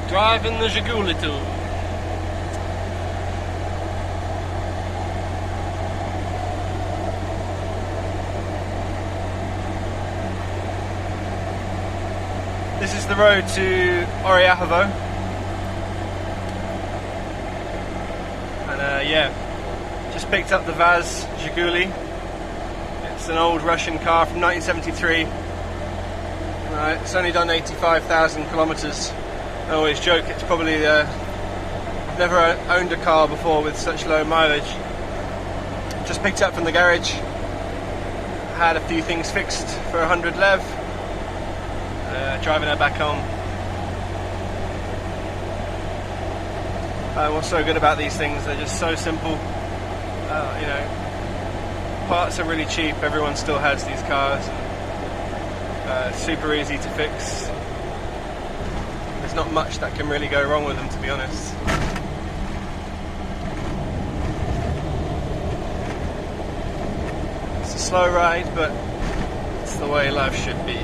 Driving the Zhiguli tour. This is the road to Oryahovo. And yeah, just picked up the Vaz Zhiguli. It's an old Russian car from 1973. It's only done 85,000 kilometers. I always joke it's probably never owned a car before with such low mileage. Just picked it up from the garage. Had a few things fixed for 100 lev. Driving her back home. What's so good about these things? They're just so simple. You know, parts are really cheap. Everyone still has these cars. Super easy to fix. There's not much that can really go wrong with them, to be honest. It's a slow ride, but it's the way life should be.